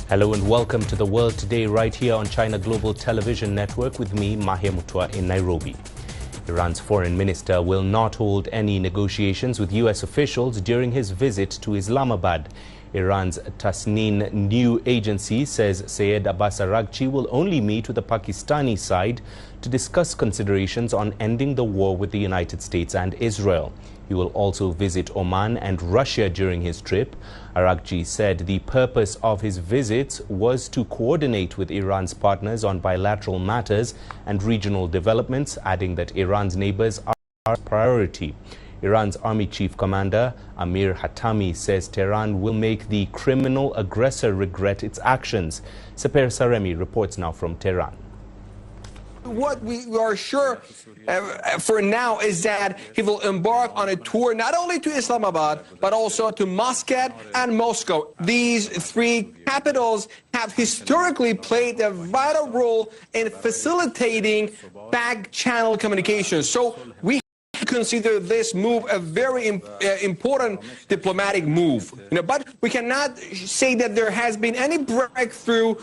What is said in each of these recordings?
Hello and welcome to The World Today right here on China Global Television Network with me, Mahia Mutua in Nairobi. Iran's foreign minister will not hold any negotiations with U.S. officials during his visit to Islamabad. Iran's Tasnim news agency says Syed Abbas Araghchi will only meet with the Pakistani side to discuss considerations on ending the war with the United States and Israel. He will also visit Oman and Russia during his trip. Araghchi said the purpose of his visits was to coordinate with Iran's partners on bilateral matters and regional developments, adding that Iran's neighbors are a priority. Iran's Army Chief Commander Amir Hatami says Tehran will make the criminal aggressor regret its actions. Saper Saremi reports now from Tehran. What we are sure for now is that he will embark on a tour not only to Islamabad, but also to Muscat and Moscow. These three capitals have historically played a vital role in facilitating back-channel communications. So we consider this move a very important diplomatic move. But we cannot say that there has been any breakthrough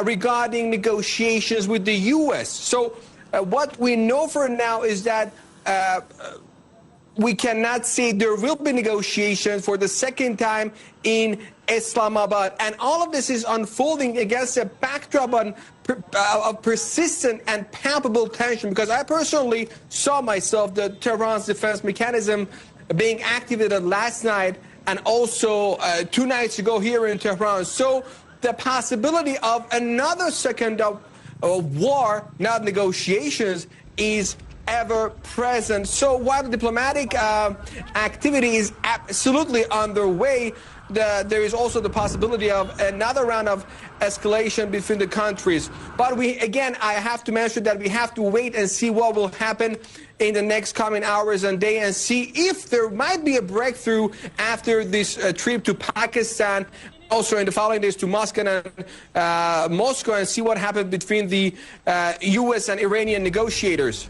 regarding negotiations with the U.S. So what we know for now is that we cannot say there will be negotiations for the second time in Islamabad. And all of this is unfolding against a backdrop of persistent and palpable tension, because I personally saw myself the Tehran's defense mechanism being activated last night and also 2 nights ago here in Tehran. So the possibility of another second of war, not negotiations, is ever present. So while the diplomatic activity is absolutely underway, there is also the possibility of another round of escalation between the countries. But I have to mention that we have to wait and see what will happen in the next coming hours and days, and see if there might be a breakthrough after this trip to Pakistan, also in the following days to Moscow and Moscow, and see what happened between the U.S. and Iranian negotiators.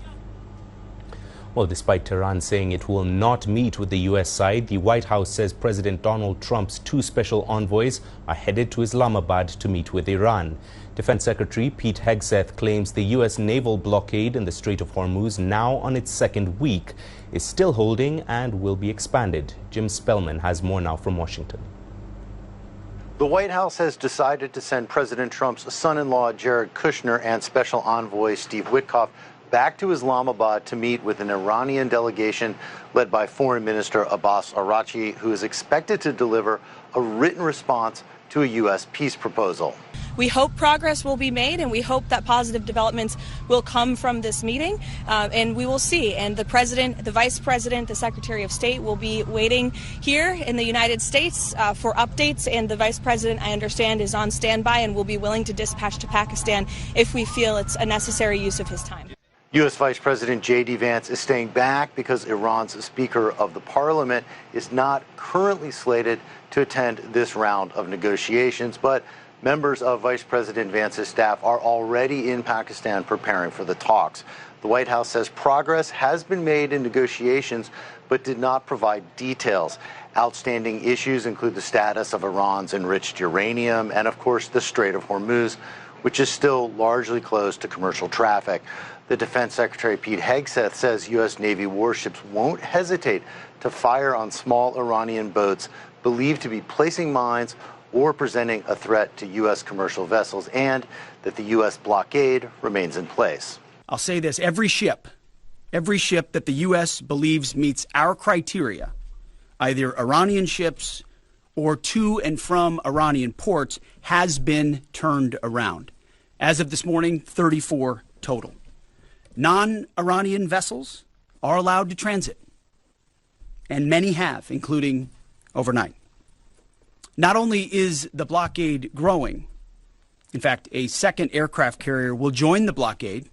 Well, despite Tehran saying it will not meet with the U.S. side, the White House says President Donald Trump's 2 special envoys are headed to Islamabad to meet with Iran. Defense Secretary Pete Hegseth claims the U.S. naval blockade in the Strait of Hormuz, now on its 2nd week, is still holding and will be expanded. Jim Spellman has more now from Washington. The White House has decided to send President Trump's son-in-law Jared Kushner and special envoy Steve Witkoff back to Islamabad to meet with an Iranian delegation led by Foreign Minister Abbas Araghchi, who is expected to deliver a written response to a U.S. peace proposal. We hope progress will be made, and we hope that positive developments will come from this meeting, and we will see. And the President, the Vice President, the Secretary of State will be waiting here in the United States for updates, and the Vice President, I understand, is on standby and will be willing to dispatch to Pakistan if we feel it's a necessary use of his time. U.S. Vice President J.D. Vance is staying back because Iran's Speaker of the Parliament is not currently slated to attend this round of negotiations, but members of Vice President Vance's staff are already in Pakistan preparing for the talks. The White House says progress has been made in negotiations, but did not provide details. Outstanding issues include the status of Iran's enriched uranium and, of course, the Strait of Hormuz, which is still largely closed to commercial traffic. The Defense Secretary Pete Hegseth says U.S. Navy warships won't hesitate to fire on small Iranian boats believed to be placing mines or presenting a threat to U.S. commercial vessels, and that the U.S. blockade remains in place. I'll say this, every ship that the U.S. believes meets our criteria, either Iranian ships or to and from Iranian ports, has been turned around. As of this morning, 34 total. Non-Iranian vessels are allowed to transit, and many have, including overnight. Not only is the blockade growing, in fact, a second aircraft carrier will join the blockade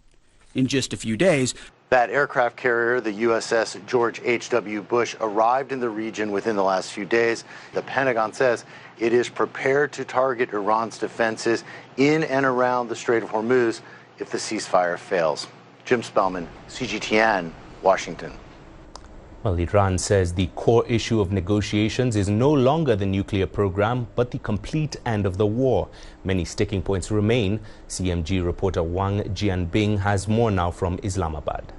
in just a few days. That aircraft carrier, the USS George H.W. Bush, arrived in the region within the last few days. The Pentagon says it is prepared to target Iran's defenses in and around the Strait of Hormuz if the ceasefire fails. Jim Spellman, CGTN, Washington. Well, Iran says the core issue of negotiations is no longer the nuclear program, but the complete end of the war. Many sticking points remain. CMG reporter Wang Jianbing has more now from Islamabad.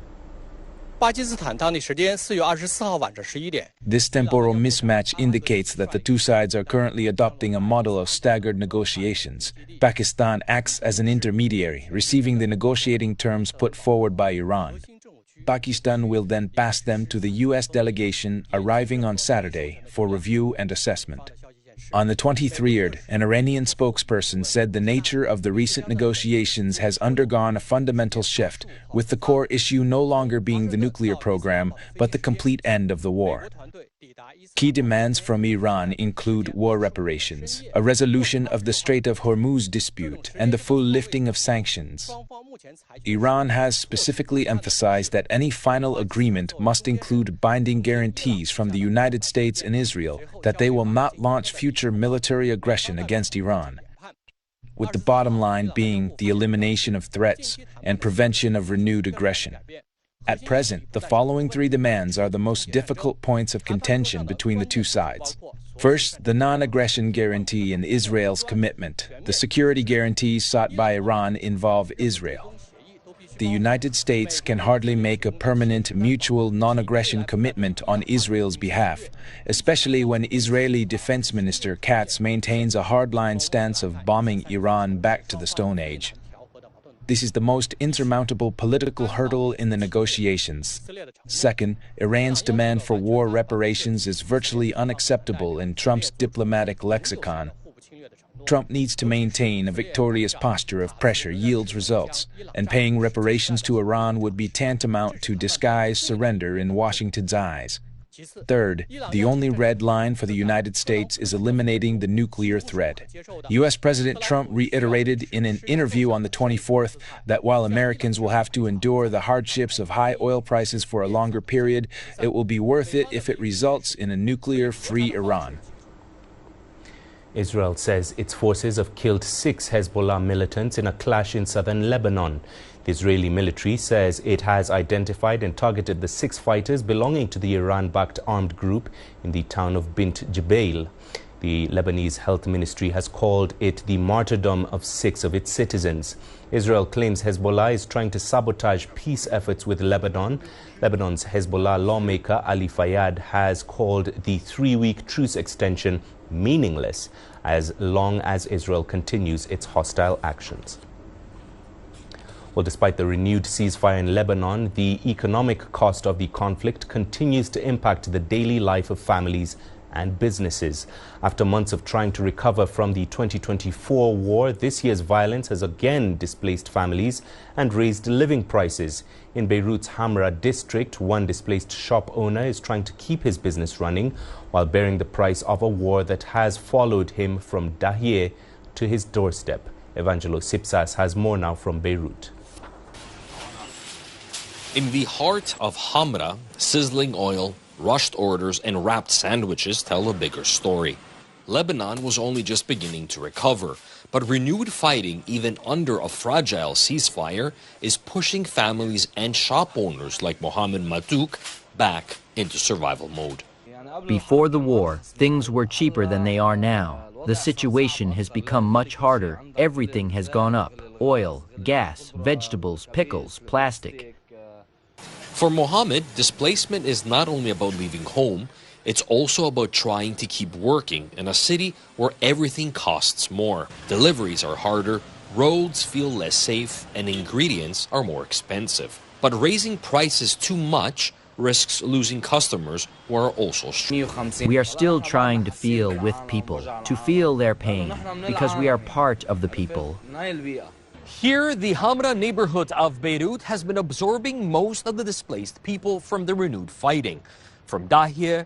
This temporal mismatch indicates that the two sides are currently adopting a model of staggered negotiations. Pakistan acts as an intermediary, receiving the negotiating terms put forward by Iran. Pakistan will then pass them to the U.S. delegation arriving on Saturday for review and assessment. On the 23rd, an Iranian spokesperson said the nature of the recent negotiations has undergone a fundamental shift, with the core issue no longer being the nuclear program, but the complete end of the war. Key demands from Iran include war reparations, a resolution of the Strait of Hormuz dispute, and the full lifting of sanctions. Iran has specifically emphasized that any final agreement must include binding guarantees from the United States and Israel that they will not launch future military aggression against Iran, with the bottom line being the elimination of threats and prevention of renewed aggression. At present, the following three demands are the most difficult points of contention between the two sides. First, the non-aggression guarantee and Israel's commitment. The security guarantees sought by Iran involve Israel. The United States can hardly make a permanent mutual non-aggression commitment on Israel's behalf, especially when Israeli Defense Minister Katz maintains a hardline stance of bombing Iran back to the Stone Age. This is the most insurmountable political hurdle in the negotiations. Second, Iran's demand for war reparations is virtually unacceptable in Trump's diplomatic lexicon. Trump needs to maintain a victorious posture of pressure yields results, and paying reparations to Iran would be tantamount to disguised surrender in Washington's eyes. Third, the only red line for the United States is eliminating the nuclear threat. U.S. President Trump reiterated in an interview on the 24th that while Americans will have to endure the hardships of high oil prices for a longer period, it will be worth it if it results in a nuclear-free Iran. Israel says its forces have killed 6 Hezbollah militants in a clash in southern Lebanon. The Israeli military says it has identified and targeted the 6 fighters belonging to the Iran-backed armed group in the town of Bint Jbeil. The Lebanese health ministry has called it the martyrdom of 6 of its citizens. Israel claims Hezbollah is trying to sabotage peace efforts with Lebanon. Lebanon's Hezbollah lawmaker Ali Fayyad has called the 3-week truce extension meaningless as long as Israel continues its hostile actions. Well, despite the renewed ceasefire in Lebanon, the economic cost of the conflict continues to impact the daily life of families and businesses. After months of trying to recover from the 2024 war, this year's violence has again displaced families and raised living prices. In Beirut's Hamra district, one displaced shop owner is trying to keep his business running while bearing the price of a war that has followed him from Dahiyeh to his doorstep. Evangelo Sipsas has more now from Beirut. In the heart of Hamra, sizzling oil, rushed orders and wrapped sandwiches tell a bigger story. Lebanon was only just beginning to recover, but renewed fighting, even under a fragile ceasefire, is pushing families and shop owners like Mohammed Matuk back into survival mode. Before the war, things were cheaper than they are now. The situation has become much harder. Everything has gone up. Oil, gas, vegetables, pickles, plastic. For Mohammed, displacement is not only about leaving home, it's also about trying to keep working in a city where everything costs more. Deliveries are harder, roads feel less safe, and ingredients are more expensive. But raising prices too much risks losing customers who are also struggling. We are still trying to feel with people, to feel their pain, because we are part of the people. Here, the Hamra neighborhood of Beirut has been absorbing most of the displaced people from the renewed fighting, from Dahiyeh,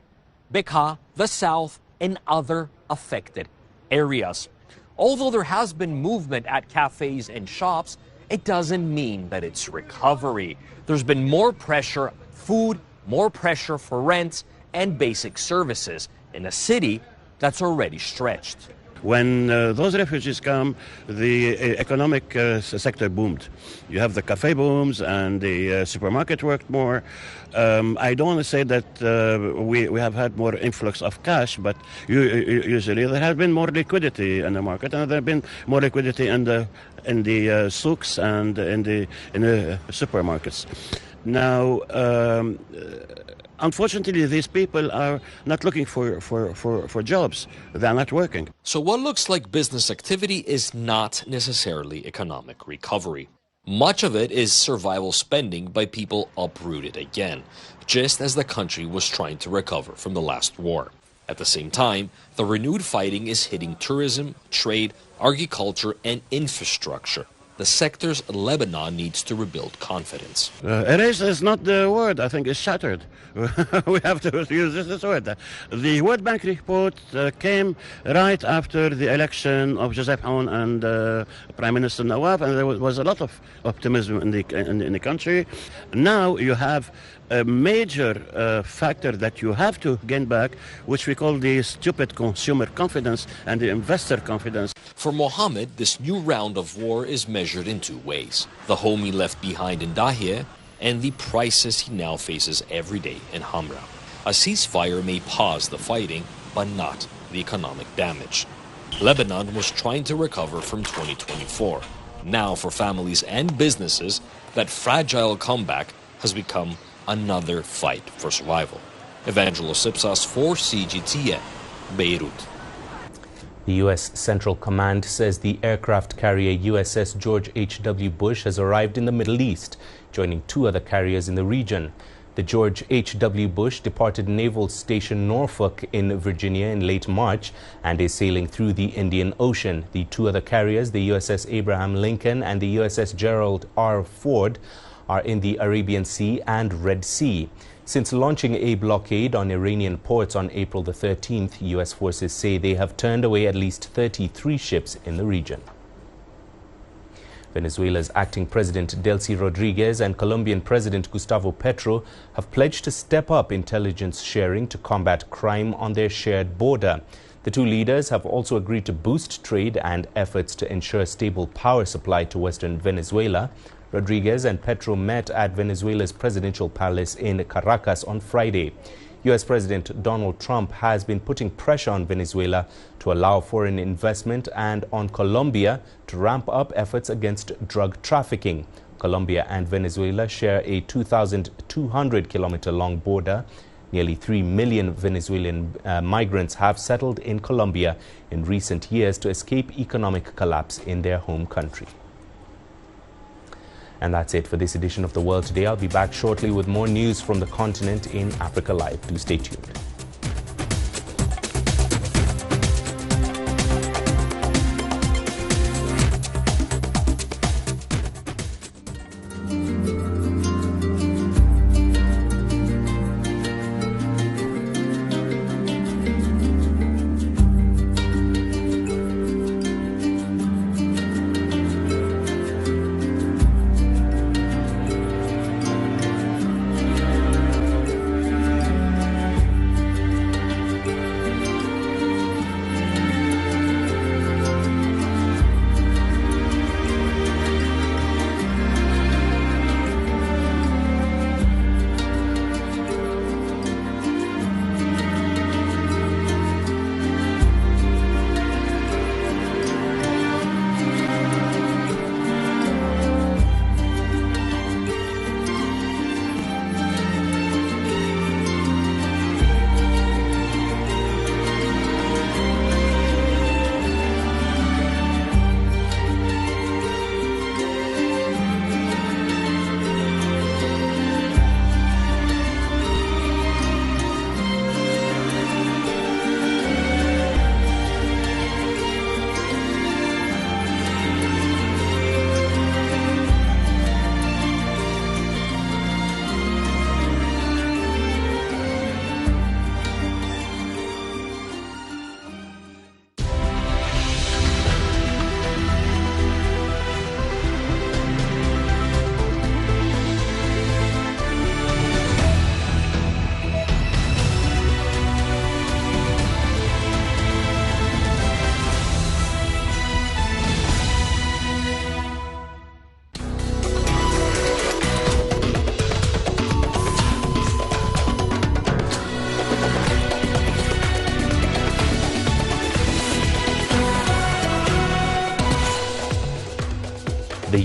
Bekaa, the south, and other affected areas. Although there has been movement at cafes and shops, it doesn't mean that it's recovery. There's been more pressure, food, more pressure for rent and basic services in a city that's already stretched. When those refugees come, the economic sector boomed. You have the cafe booms and the supermarket worked more. I don't want to say that we have had more influx of cash, but usually there has been more liquidity in the market, and there have been more liquidity in the souks and in the supermarkets. Now, unfortunately, these people are not looking for jobs. They're not working. So what looks like business activity is not necessarily economic recovery. Much of it is survival spending by people uprooted again, just as the country was trying to recover from the last war. At the same time, the renewed fighting is hitting tourism, trade, agriculture, and infrastructure. The sectors Lebanon needs to rebuild confidence. Erase is not the word. I think it's shattered. We have to use this word. The World Bank report came right after the election of Joseph Aoun and Prime Minister Nawaf, and there was a lot of optimism in the country. Now you have a major factor that you have to gain back, which we call the stupid consumer confidence and the investor confidence. For Mohammed, this new round of war is measured in two ways: the home he left behind in Dahia and the prices he now faces every day in Hamra. A ceasefire may pause the fighting, but not the economic damage. Lebanon was trying to recover from 2024. Now, for families and businesses, that fragile comeback has become another fight for survival. Evangelo Sipsas for CGTN, Beirut. The U.S. Central Command says the aircraft carrier USS George H.W. Bush has arrived in the Middle East, joining two other carriers in the region. The George H.W. Bush departed Naval Station Norfolk in Virginia in late March and is sailing through the Indian Ocean. The two other carriers, the USS Abraham Lincoln and the USS Gerald R. Ford, are in the Arabian Sea and Red Sea. Since launching a blockade on Iranian ports on April the 13th, U.S. forces say they have turned away at least 33 ships in the region. Venezuela's acting President Delcy Rodriguez and Colombian President Gustavo Petro have pledged to step up intelligence sharing to combat crime on their shared border. The two leaders have also agreed to boost trade and efforts to ensure stable power supply to western Venezuela. Rodriguez and Petro met at Venezuela's presidential palace in Caracas on Friday. U.S. President Donald Trump has been putting pressure on Venezuela to allow foreign investment and on Colombia to ramp up efforts against drug trafficking. Colombia and Venezuela share a 2,200-kilometer-long border. Nearly 3 million Venezuelan migrants have settled in Colombia in recent years to escape economic collapse in their home country. And that's it for this edition of The World Today. I'll be back shortly with more news from the continent in Africa Live. Do stay tuned.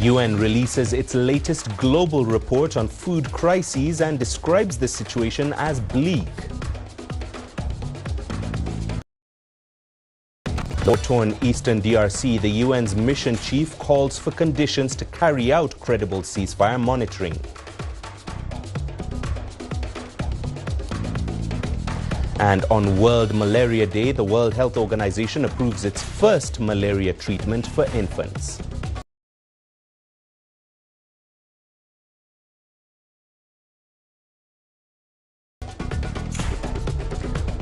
UN releases its latest global report on food crises and describes the situation as bleak. War-torn eastern DRC, the UN's mission chief calls for conditions to carry out credible ceasefire monitoring. And on World Malaria Day, the World Health Organization approves its first malaria treatment for infants.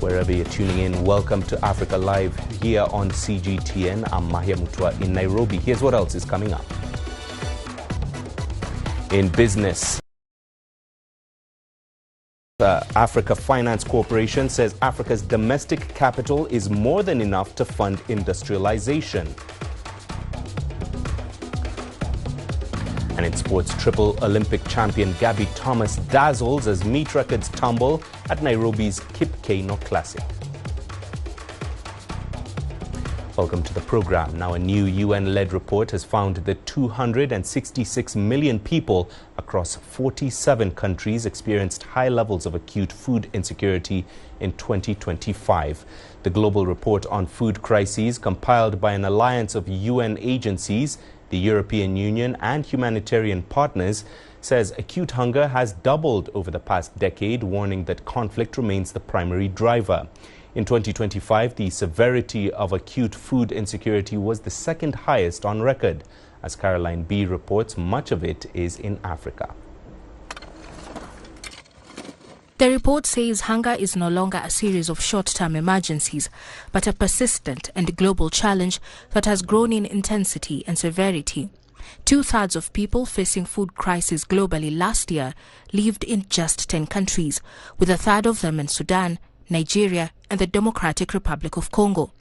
Wherever you're tuning in, welcome to Africa Live here on CGTN. I'm Mahia Mutua in Nairobi. Here's what else is coming up. In business, Africa Finance Corporation says Africa's domestic capital is more than enough to fund industrialization. And in sports, triple Olympic champion Gabby Thomas dazzles as meet records tumble at Nairobi's Kip Keino Classic. Welcome to the program. Now, a new UN-led report has found that 266 million people across 47 countries experienced high levels of acute food insecurity in 2025. The global report on food crises, compiled by an alliance of UN agencies, the European Union and humanitarian partners, says acute hunger has doubled over the past decade, warning that conflict remains the primary driver. In 2025, the severity of acute food insecurity was the second highest on record. As Caroline B. reports, much of it is in Africa. The report says hunger is no longer a series of short-term emergencies, but a persistent and global challenge that has grown in intensity and severity. 2/3 of people facing food crisis globally last year lived in just 10 countries, with 1/3 of them in Sudan, Nigeria, and the Democratic Republic of Congo.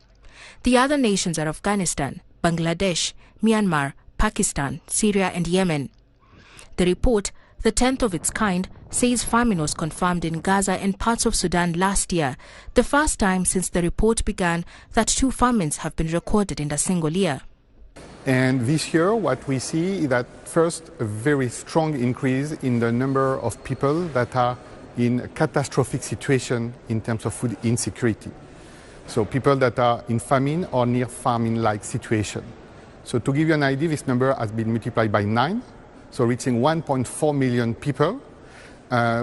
The other nations are Afghanistan, Bangladesh, Myanmar, Pakistan, Syria, and Yemen. The report, the 10th of its kind, says famine was confirmed in Gaza and parts of Sudan last year, the first time since the report began that 2 famines have been recorded in a single year. And this year, what we see is that first, a very strong increase in the number of people that are in a catastrophic situation in terms of food insecurity. So people that are in famine or near famine-like situation. So to give you an idea, this number has been multiplied by 9, so reaching 1.4 million people,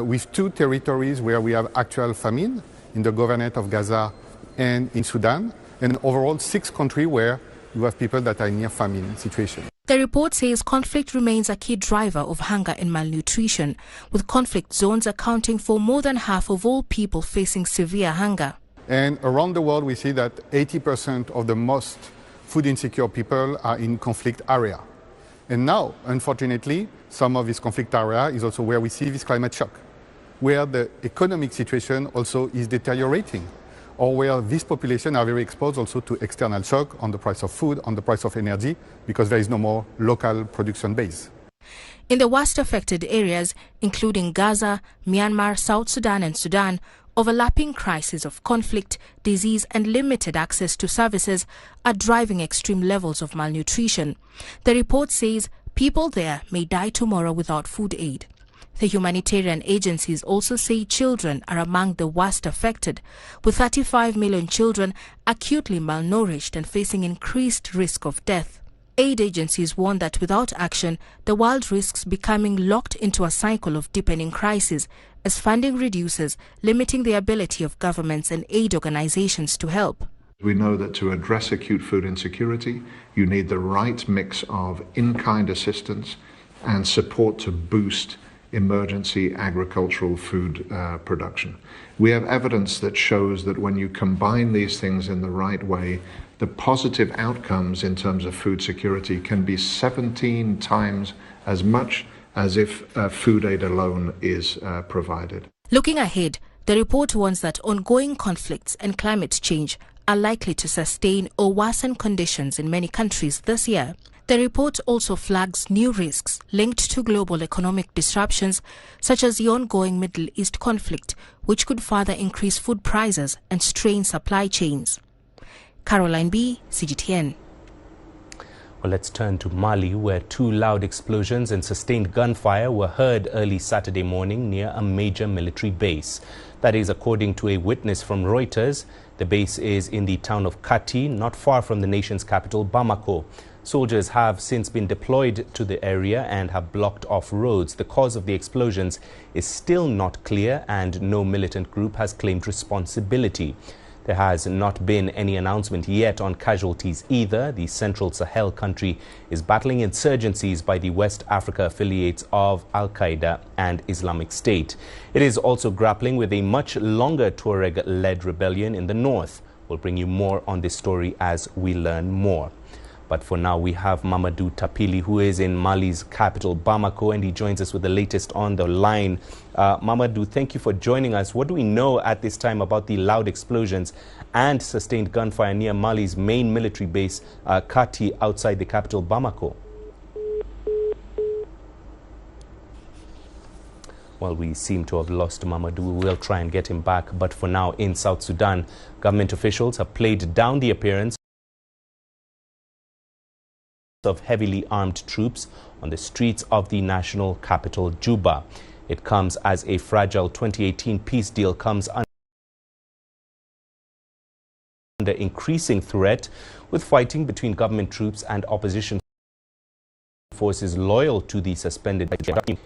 with 2 territories where we have actual famine, in the Governorate of Gaza and in Sudan, and overall 6 countries where you have people that are in near famine situation. The report says conflict remains a key driver of hunger and malnutrition, with conflict zones accounting for more than half of all people facing severe hunger. And around the world, we see that 80% of the most food insecure people are in conflict area. And now, unfortunately, some of this conflict area is also where we see this climate shock, where the economic situation also is deteriorating, or where this population are very exposed also to external shock on the price of food, on the price of energy, because there is no more local production base. In the worst affected areas, including Gaza, Myanmar, South Sudan and Sudan, overlapping crises of conflict, disease and limited access to services are driving extreme levels of malnutrition. The report says people there may die tomorrow without food aid. The humanitarian agencies also say children are among the worst affected, with 35 million children acutely malnourished and facing increased risk of death. Aid agencies warn that without action, the world risks becoming locked into a cycle of deepening crisis as funding reduces, limiting the ability of governments and aid organizations to help. We know that to address acute food insecurity, you need the right mix of in-kind assistance and support to boost emergency agricultural food production. We have evidence that shows that when you combine these things in the right way, the positive outcomes in terms of food security can be 17 times as much as if food aid alone is provided. Looking ahead, the report warns that ongoing conflicts and climate change are likely to sustain or worsen conditions in many countries this year. The report also flags new risks linked to global economic disruptions, such as the ongoing Middle East conflict, which could further increase food prices and strain supply chains. Caroline B., CGTN. Well, let's turn to Mali, where 2 loud explosions and sustained gunfire were heard early Saturday morning near a major military base. That is according to a witness from Reuters. The base is in the town of Kati, not far from the nation's capital, Bamako. Soldiers have since been deployed to the area and have blocked off roads. The cause of the explosions is still not clear, and no militant group has claimed responsibility. There has not been any announcement yet on casualties either. The Central Sahel country is battling insurgencies by the West Africa affiliates of Al-Qaeda and Islamic State. It is also grappling with a much longer Tuareg-led rebellion in the north. We'll bring you more on this story as we learn more. But for now, we have Mamadou Tapili, who is in Mali's capital, Bamako, and he joins us with the latest on the line. Mamadou, thank you for joining us. What do we know at this time about the loud explosions and sustained gunfire near Mali's main military base, Kati, outside the capital, Bamako? Well, we seem to have lost Mamadou. We will try and get him back. But for now, in South Sudan, government officials have played down the appearance of heavily armed troops on the streets of the national capital, Juba. It comes as a fragile 2018 peace deal comes under increasing threat, with fighting between government troops and opposition forces loyal to the suspended regime.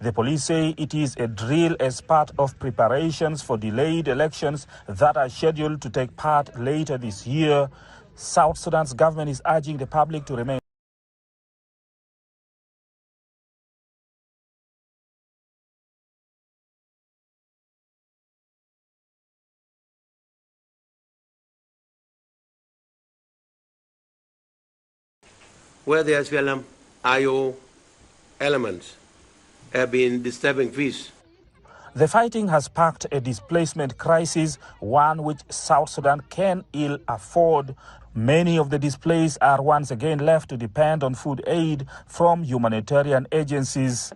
The police say it is a drill as part of preparations for delayed elections that are scheduled to take part later this year. South Sudan's government is urging the public to remain where the SPLM IO elements have been disturbing peace. The fighting has sparked a displacement crisis, one which South Sudan can ill afford. Many of the displaced are once again left to depend on food aid from humanitarian agencies.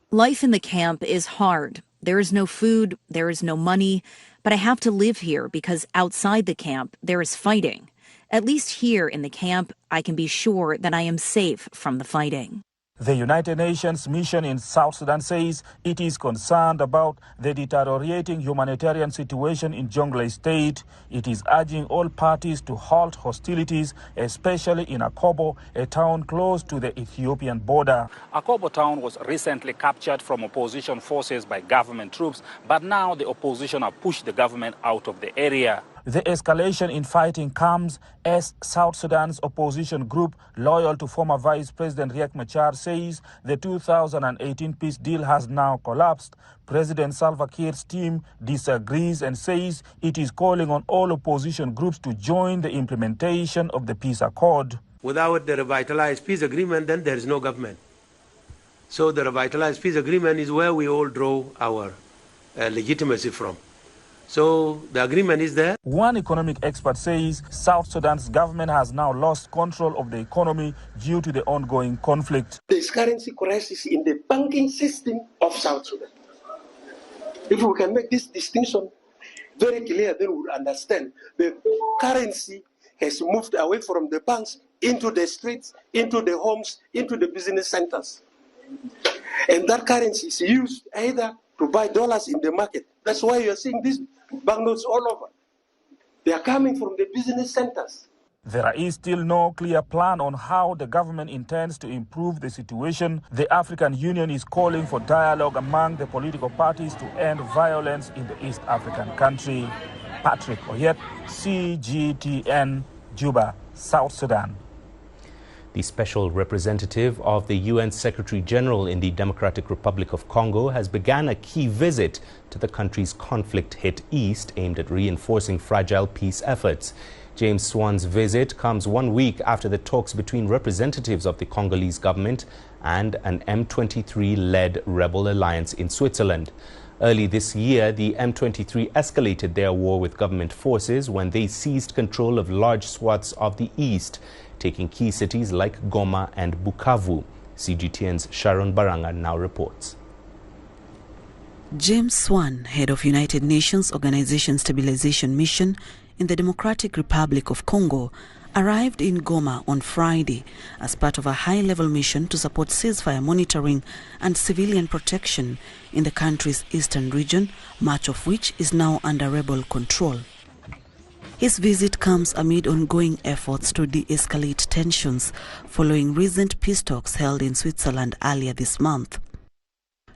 Life in the camp is hard. There is no food, there is no money, but I have to live here because outside the camp there is fighting. At least here in the camp, I can be sure that I am safe from the fighting. The United Nations mission in South Sudan says it is concerned about the deteriorating humanitarian situation in Jonglei State. It is urging all parties to halt hostilities, especially in Akobo, a town close to the Ethiopian border. Akobo town was recently captured from opposition forces by government troops, but now the opposition have pushed the government out of the area. The escalation in fighting comes as South Sudan's opposition group, loyal to former Vice President Riek Machar, says the 2018 peace deal has now collapsed. President Salva Kiir's team disagrees and says it is calling on all opposition groups to join the implementation of the peace accord. Without the revitalized peace agreement, then there is no government. So the revitalized peace agreement is where we all draw our legitimacy from. So the agreement is there. One economic expert says South Sudan's government has now lost control of the economy due to the ongoing conflict. There is currency crisis in the banking system of South Sudan. If we can make this distinction very clear, then we'll understand the currency has moved away from the banks into the streets, into the homes, into the business centers. And that currency is used either to buy dollars in the market. That's why you're seeing these banknotes all over. They are coming from the business centers. There is still no clear plan on how the government intends to improve the situation. The African Union is calling for dialogue among the political parties to end violence in the East African country. Patrick Oyet, CGTN, Juba, South Sudan. The special representative of the UN Secretary General in the Democratic Republic of Congo has begun a key visit to the country's conflict-hit east aimed at reinforcing fragile peace efforts. James Swan's visit comes 1 week after the talks between representatives of the Congolese government and an M23-led rebel alliance in Switzerland. Early this year, the M23 escalated their war with government forces when they seized control of large swaths of the east, taking key cities like Goma and Bukavu. CGTN's Sharon Baranga now reports. James Swan, head of United Nations Organization Stabilization Mission in the Democratic Republic of Congo, arrived in Goma on Friday as part of a high-level mission to support ceasefire monitoring and civilian protection in the country's eastern region, much of which is now under rebel control. His visit comes amid ongoing efforts to de-escalate tensions following recent peace talks held in Switzerland earlier this month.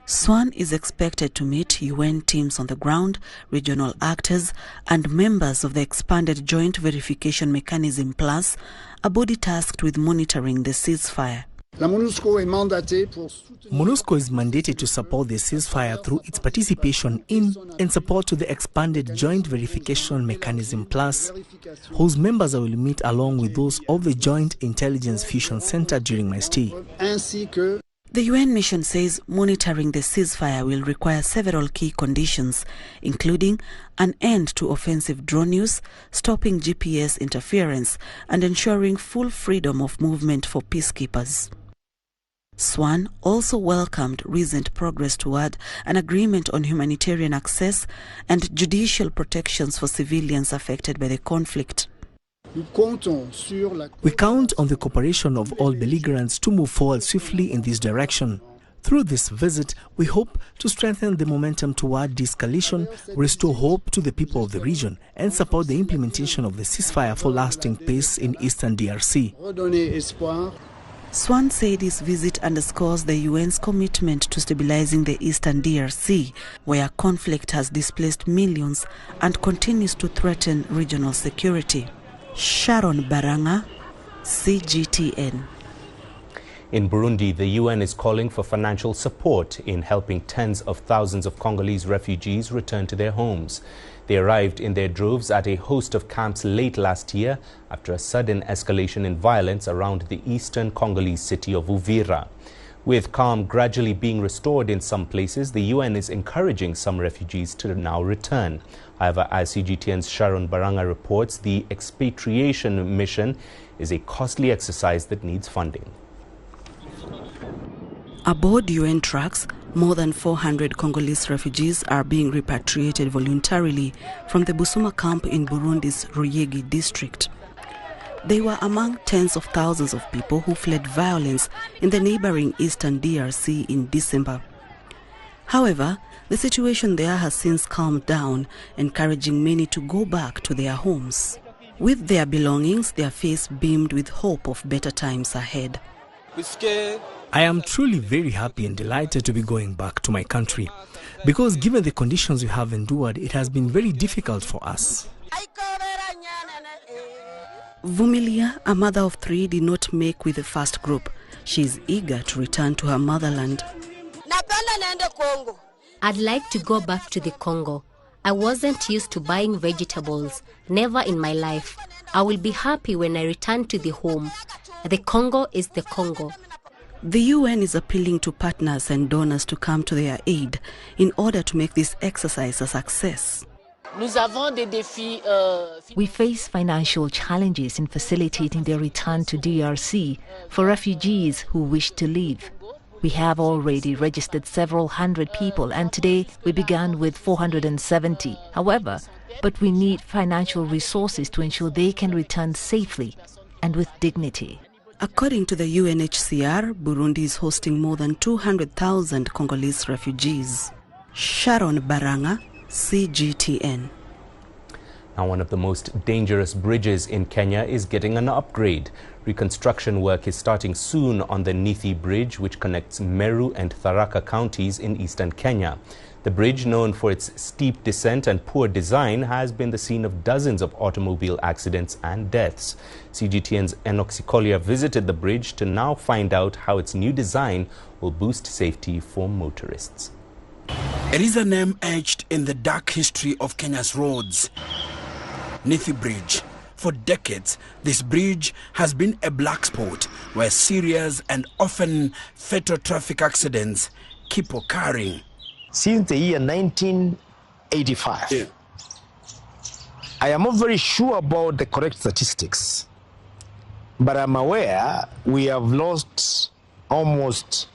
Swan is expected to meet UN teams on the ground, regional actors, and members of the expanded Joint Verification Mechanism Plus, a body tasked with monitoring the ceasefire. MONUSCO is mandated to support the ceasefire through its participation in and support to the expanded Joint Verification Mechanism Plus, whose members I will meet along with those of the Joint Intelligence Fusion Center during my stay. The UN mission says monitoring the ceasefire will require several key conditions, including an end to offensive drone use, stopping GPS interference, and ensuring full freedom of movement for peacekeepers. Swan also welcomed recent progress toward an agreement on humanitarian access and judicial protections for civilians affected by the conflict. We count on the cooperation of all belligerents to move forward swiftly in this direction. Through this visit, we hope to strengthen the momentum toward de-escalation, restore hope to the people of the region, and support the implementation of the ceasefire for lasting peace in eastern DRC. Swan said his visit underscores the UN's commitment to stabilizing the eastern DRC, where conflict has displaced millions and continues to threaten regional security. Sharon Baranga, CGTN. In Burundi, the UN is calling for financial support in helping tens of thousands of Congolese refugees return to their homes. They arrived in their droves at a host of camps late last year after a sudden escalation in violence around the eastern Congolese city of Uvira. With calm gradually being restored in some places, the UN is encouraging some refugees to now return. However, as CGTN's Sharon Baranga reports, the expatriation mission is a costly exercise that needs funding. Aboard UN trucks, more than 400 Congolese refugees are being repatriated voluntarily from the Busuma camp in Burundi's Ruyigi district. They were among tens of thousands of people who fled violence in the neighboring eastern DRC in December. However, the situation there has since calmed down, encouraging many to go back to their homes. With their belongings, their face beamed with hope of better times ahead. I am truly very happy and delighted to be going back to my country, because given the conditions we have endured, it has been very difficult for us. Vumilia, a mother of 3, did not make with the first group. She is eager to return to her motherland. I'd like to go back to the Congo. I wasn't used to buying vegetables, never in my life. I will be happy when I return to the home. The Congo is the Congo. The UN is appealing to partners and donors to come to their aid in order to make this exercise a success. We face financial challenges in facilitating their return to DRC for refugees who wish to leave. We have already registered several hundred people, and today we began with 470. However, but we need financial resources to ensure they can return safely and with dignity. According to the UNHCR, Burundi is hosting more than 200,000 Congolese refugees. Sharon Baranga, CGTN. Now, one of the most dangerous bridges in Kenya is getting an upgrade. Reconstruction work is starting soon on the Nithi Bridge, which connects Meru and Tharaka counties in eastern Kenya. The bridge, known for its steep descent and poor design, has been the scene of dozens of automobile accidents and deaths. CGTN's Enoch Sikolia visited the bridge to now find out how its new design will boost safety for motorists. It is a name etched in the dark history of Kenya's roads. Nithi Bridge. For decades, this bridge has been a black spot where serious and often fatal traffic accidents keep occurring. Since the year 1985, I am not very sure about the correct statistics, but I'm aware we have lost almost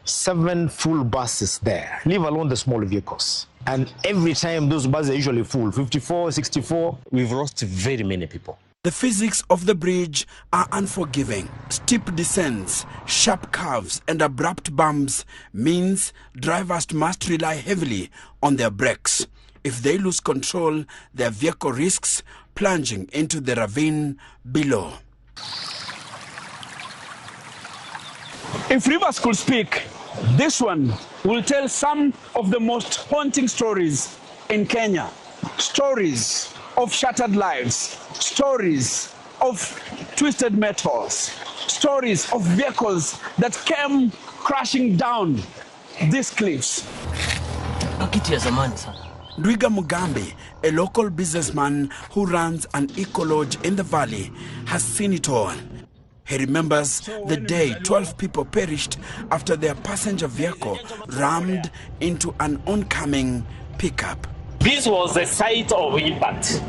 7 full buses there, leave alone the small vehicles. And every time those buses are usually full, 54, 64, we've lost very many people. The physics of the bridge are unforgiving. Steep descents, sharp curves and abrupt bumps means drivers must rely heavily on their brakes. If they lose control, their vehicle risks plunging into the ravine below. If rivers could speak, this one will tell some of the most haunting stories in Kenya. Stories of shattered lives, stories of twisted metals, stories of vehicles that came crashing down these cliffs. Ndwiga Mugambi, a local businessman who runs an eco-lodge in the valley, has seen it all. He remembers the day 12 people perished after their passenger vehicle rammed into an oncoming pickup. This was the site of impact.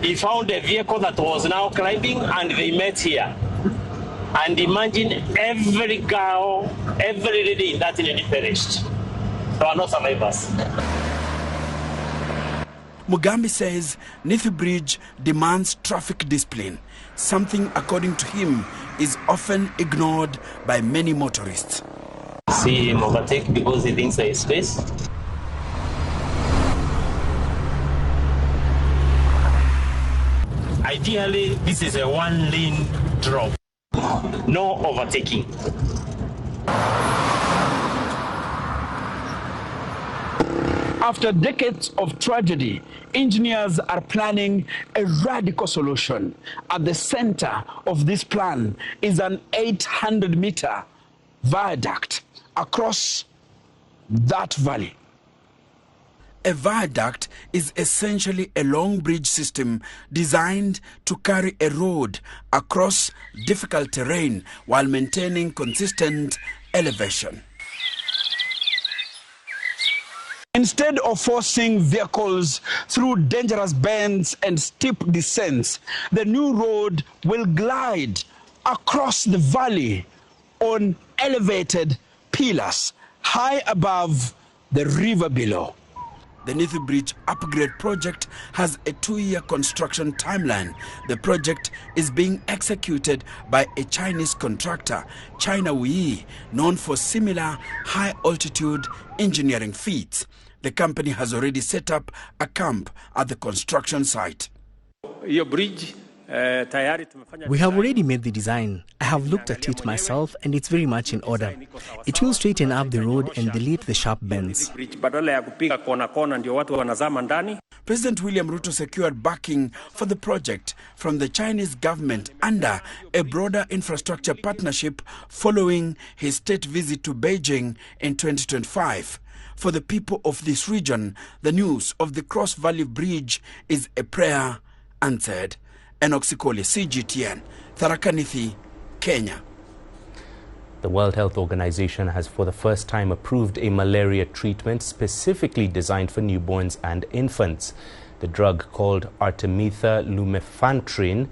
He found a vehicle that was now climbing and they met here. And imagine every girl, every lady in that lady perished. There are no survivors. Mugambi says Nithi Bridge demands traffic discipline, something according to him is often ignored by many motorists. See him overtake because he thinks there is space. Ideally, this is a one-lane drop, no overtaking. After decades of tragedy, engineers are planning a radical solution. At the center of this plan is an 800-meter viaduct across that valley. A viaduct is essentially a long bridge system designed to carry a road across difficult terrain while maintaining consistent elevation. Instead of forcing vehicles through dangerous bends and steep descents, the new road will glide across the valley on elevated pillars high above the river below. The Nithi Bridge upgrade project has a 2-year construction timeline. The project is being executed by a Chinese contractor, China Wei, known for similar high-altitude engineering feats. The company has already set up a camp at the construction site. We have already made the design. I have looked at it myself and it's very much in order. It will straighten up the road and delete the sharp bends. President William Ruto secured backing for the project from the Chinese government under a broader infrastructure partnership following his state visit to Beijing in 2025. For the people of this region, the news of the Cross Valley Bridge is a prayer answered. Enoch Sikoli, CGTN, Tharaka Nithi, Kenya. The World Health Organization has for the first time approved a malaria treatment specifically designed for newborns and infants. The drug, called Artemether lumefantrine,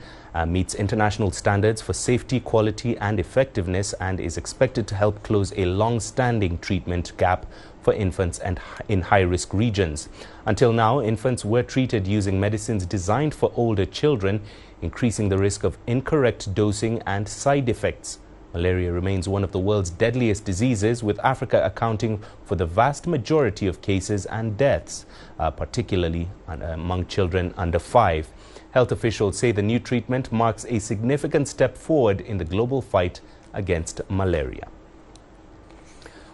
meets international standards for safety, quality and effectiveness and is expected to help close a long-standing treatment gap for infants and in high-risk regions. Until now, infants were treated using medicines designed for older children, increasing the risk of incorrect dosing and side effects. Malaria remains one of the world's deadliest diseases, with Africa accounting for the vast majority of cases and deaths, particularly among children under 5. Health officials say the new treatment marks a significant step forward in the global fight against malaria.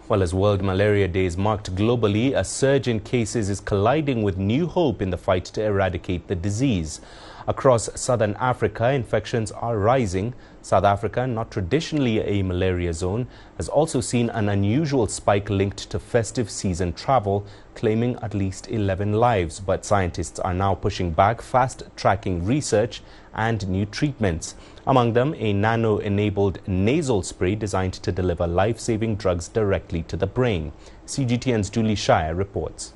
Well, as World Malaria Day is marked globally, a surge in cases is colliding with new hope in the fight to eradicate the disease. Across southern Africa, infections are rising. South Africa, not traditionally a malaria zone, has also seen an unusual spike linked to festive season travel, claiming at least 11 lives. But scientists are now pushing back, fast-tracking research and new treatments. Among them, a nano-enabled nasal spray designed to deliver life-saving drugs directly to the brain. CGTN's Julie Shire reports.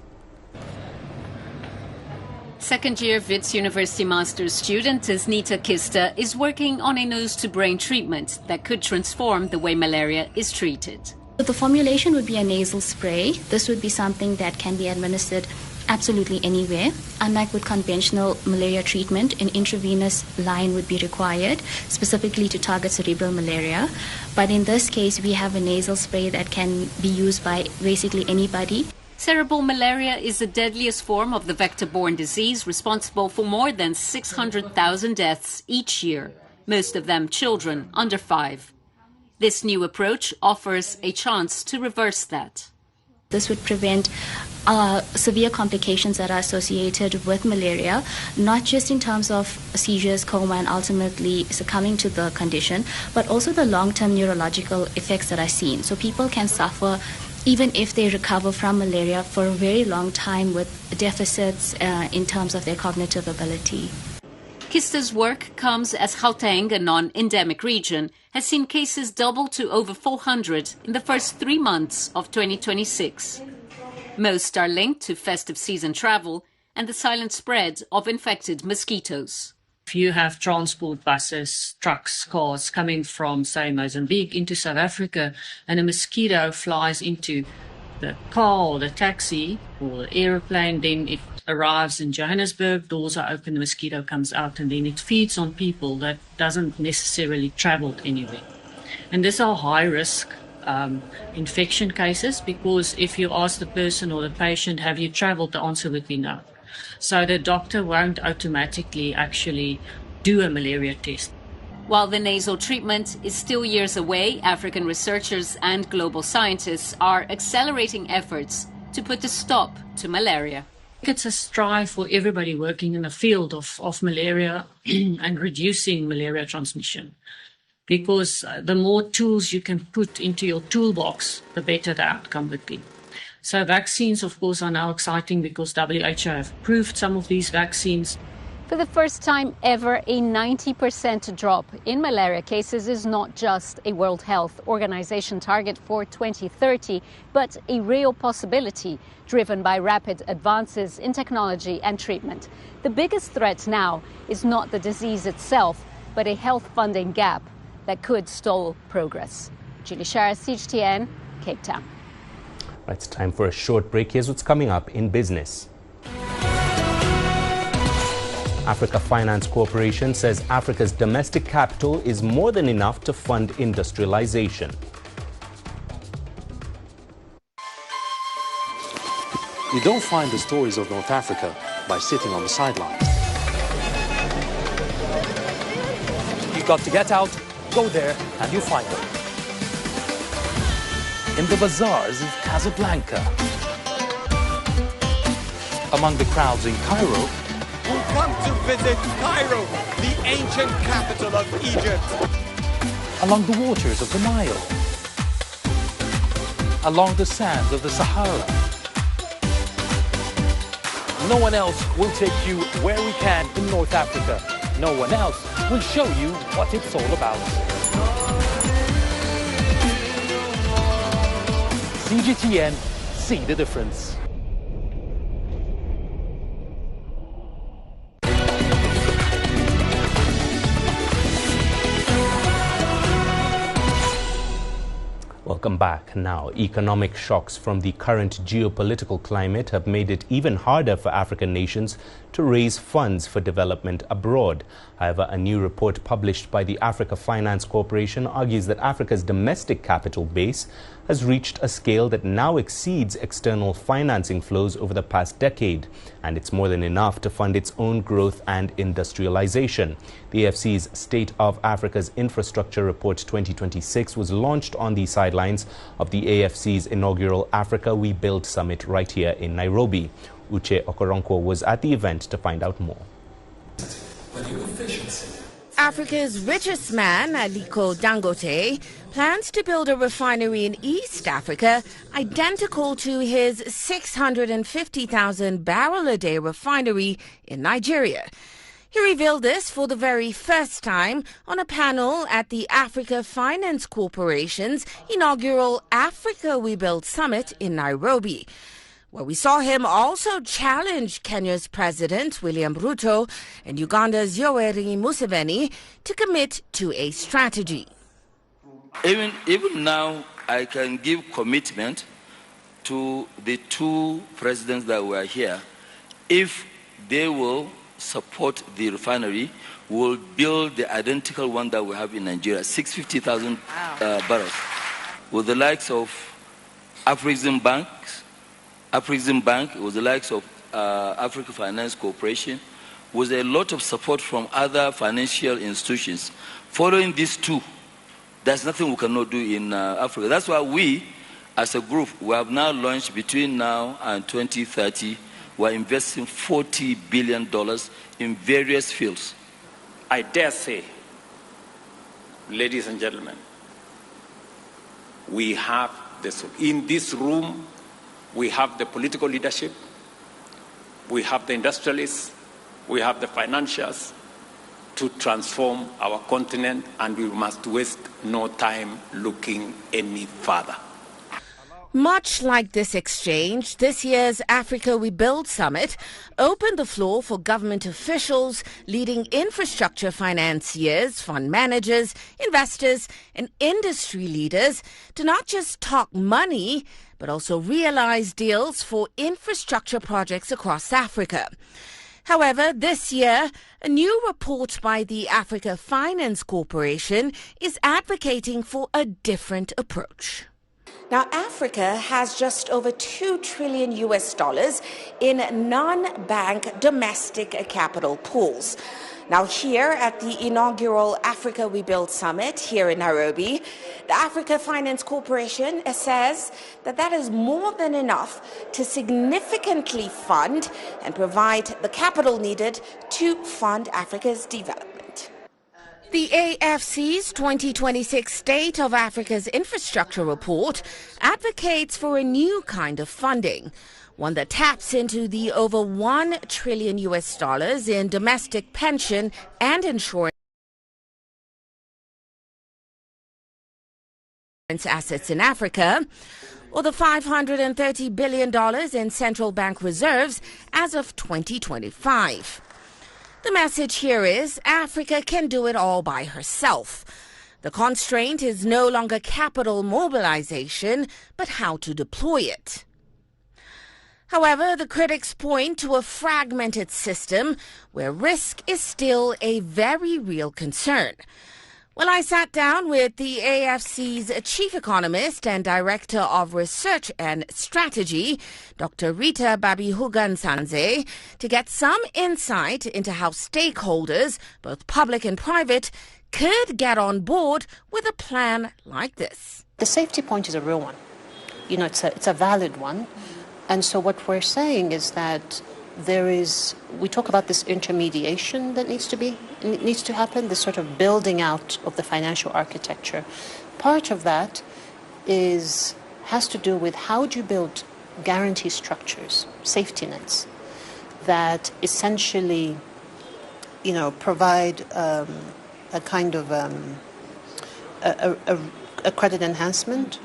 Second-year Wits University Master's student Tasnita Kista is working on a nose-to-brain treatment that could transform the way malaria is treated. The formulation would be a nasal spray. This would be something that can be administered absolutely anywhere. Unlike with conventional malaria treatment, an intravenous line would be required specifically to target cerebral malaria. But in this case, we have a nasal spray that can be used by basically anybody. Cerebral malaria is the deadliest form of the vector-borne disease, responsible for more than 600,000 deaths each year, most of them children under 5. This new approach offers a chance to reverse that. This would prevent severe complications that are associated with malaria, not just in terms of seizures, coma, and ultimately succumbing to the condition, but also the long-term neurological effects that are seen. So people can suffer even if they recover from malaria for a very long time with deficits in terms of their cognitive ability. Kista's work comes as Gauteng, a non-endemic region, has seen cases double to over 400 in the first 3 months of 2026. Most are linked to festive season travel and the silent spread of infected mosquitoes. If you have transport buses, trucks, cars coming from, say, Mozambique into South Africa, and a mosquito flies into the car or the taxi or the aeroplane, then it arrives in Johannesburg, doors are open, the mosquito comes out, and then it feeds on people that doesn't necessarily travel anywhere. And these are high-risk infection cases, because if you ask the person or the patient, have you traveled, the answer would be no. So the doctor won't automatically actually do a malaria test. While the nasal treatment is still years away, African researchers and global scientists are accelerating efforts to put a stop to malaria. It's a strive for everybody working in the field of malaria and reducing malaria transmission, because the more tools you can put into your toolbox, the better the outcome would be. So vaccines, of course, are now exciting because WHO have approved some of these vaccines. For the first time ever, a 90% drop in malaria cases is not just a World Health Organization target for 2030, but a real possibility driven by rapid advances in technology and treatment. The biggest threat now is not the disease itself, but a health funding gap that could stall progress. Julie Shara, CGTN, Cape Town. It's time for a short break. Here's what's coming up in business. Africa Finance Corporation says Africa's domestic capital is more than enough to fund industrialization. You don't find the stories of North Africa by sitting on the sidelines. You've got to get out, go there, and you find them. In the bazaars of Casablanca, among the crowds in Cairo, who come to visit Cairo, the ancient capital of Egypt, along the waters of the Nile, along the sands of the Sahara. No one else will take you where we can in North Africa. No one else will show you what it's all about. CGTN, see the difference. Welcome back. Now, economic shocks from the current geopolitical climate have made it even harder for African nations to raise funds for development abroad. However, a new report published by the Africa Finance Corporation argues that Africa's domestic capital base has reached a scale that now exceeds external financing flows over the past decade, and it's more than enough to fund its own growth and industrialization. The AFC's State of Africa's Infrastructure Report 2026 was launched on the sidelines of the AFC's inaugural Africa We Build Summit right here in Nairobi. Uche Okoronkwo was at the event to find out more. Africa's richest man, Aliko Dangote, plans to build a refinery in East Africa identical to his 650,000 barrel a day refinery in Nigeria. He revealed this for the very first time on a panel at the Africa Finance Corporation's inaugural Africa We Build Summit in Nairobi. where we saw him also challenge Kenya's President William Ruto and Uganda's Yoweri Museveni to commit to a strategy. Even now, I can give commitment to the two presidents that were here. If they will support the refinery, we'll build the identical one that we have in Nigeria, 650,000 barrels, with the likes of Afrexim Bank, with the likes of Africa Finance Corporation, with a lot of support from other financial institutions. Following these two, there's nothing we cannot do in Africa. That's why we, as a group, we have now launched between now and 2030, we're investing $40 billion in various fields. I dare say, ladies and gentlemen, we have this, in this room, we have the political leadership, we have the industrialists, we have the financiers to transform our continent, and we must waste no time looking any further. Much like this exchange, this year's Africa We Build Summit opened the floor for government officials, leading infrastructure financiers, fund managers, investors, and industry leaders to not just talk money, but also realize deals for infrastructure projects across Africa. However, this year, a new report by the Africa Finance Corporation is advocating for a different approach. Now, Africa has just over $2 trillion in non-bank domestic capital pools. Now, here at the inaugural Africa We Build Summit here in Nairobi, the Africa Finance Corporation says that is more than enough to significantly fund and provide the capital needed to fund Africa's development. The AFC's 2026 State of Africa's Infrastructure Report advocates for a new kind of funding, one that taps into the over $1 trillion in domestic pension and insurance assets in Africa, or the $530 billion in central bank reserves as of 2025. The message here is Africa can do it all by herself. The constraint is no longer capital mobilization, but how to deploy it. However, the critics point to a fragmented system where risk is still a very real concern. Well, I sat down with the AFC's chief economist and director of research and strategy, Dr. Rita Babihugan-Sanze, to get some insight into how stakeholders, both public and private, could get on board with a plan like this. The safety point is a real one. You know, it's a valid one. And so what we're saying is that we talk about this intermediation that needs to happen, this sort of building out of the financial architecture. Part of that has to do with how do you build guarantee structures, safety nets, that essentially, provide a kind of a credit enhancement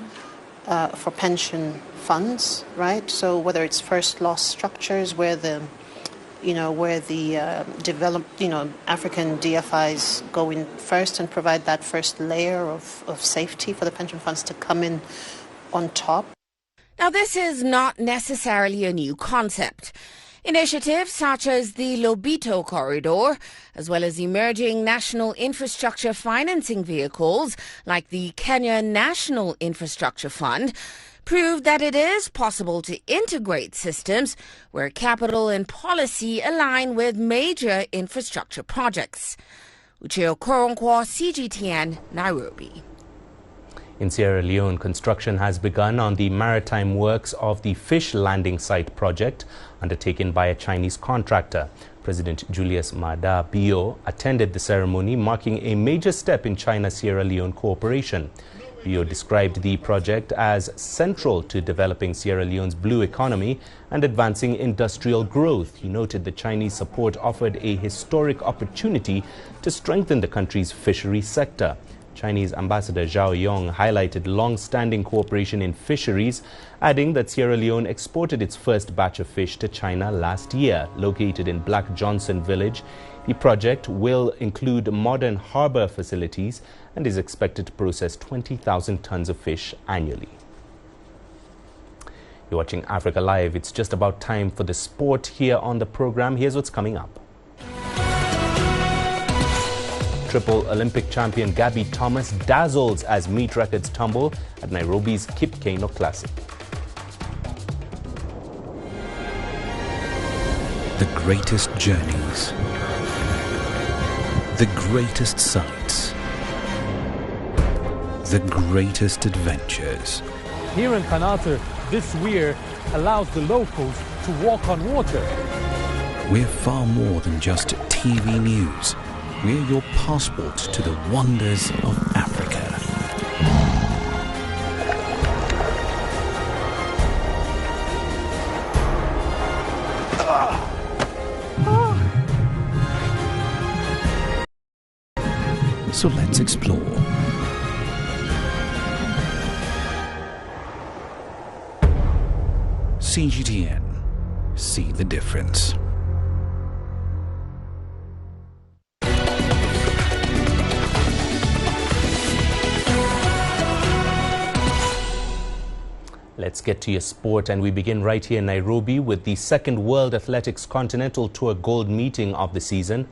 for pension funds, right? So whether it's first loss structures where the developed, African DFIs go in first and provide that first layer of safety for the pension funds to come in on top. Now, this is not necessarily a new concept. Initiatives such as the Lobito Corridor, as well as emerging national infrastructure financing vehicles like the Kenya National Infrastructure Fund, proved that it is possible to integrate systems where capital and policy align with major infrastructure projects. Uche Okoronkwo, CGTN, Nairobi. In Sierra Leone, construction has begun on the maritime works of the fish landing site project undertaken by a Chinese contractor. President Julius Maada Bio attended the ceremony, marking a major step in China-Sierra Leone cooperation. Bio described the project as central to developing Sierra Leone's blue economy and advancing industrial growth. He noted the Chinese support offered a historic opportunity to strengthen the country's fishery sector. Chinese Ambassador Zhao Yong highlighted long-standing cooperation in fisheries, adding that Sierra Leone exported its first batch of fish to China last year. Located in Black Johnson village, the project will include modern harbor facilities and is expected to process 20,000 tons of fish annually. You're watching Africa Live. It's just about time for the sport here on the program. Here's what's coming up. Triple Olympic champion Gabby Thomas dazzles as meet records tumble at Nairobi's Kipkeino Classic. The greatest journeys, the greatest sights, the greatest adventures. Here in Kanata, this weir allows the locals to walk on water. We're far more than just TV news. We're your passport to the wonders of Africa. So let's explore. CGTN. See the difference. Let's get to your sport, and we begin right here in Nairobi with the second World Athletics Continental Tour Gold meeting of the season.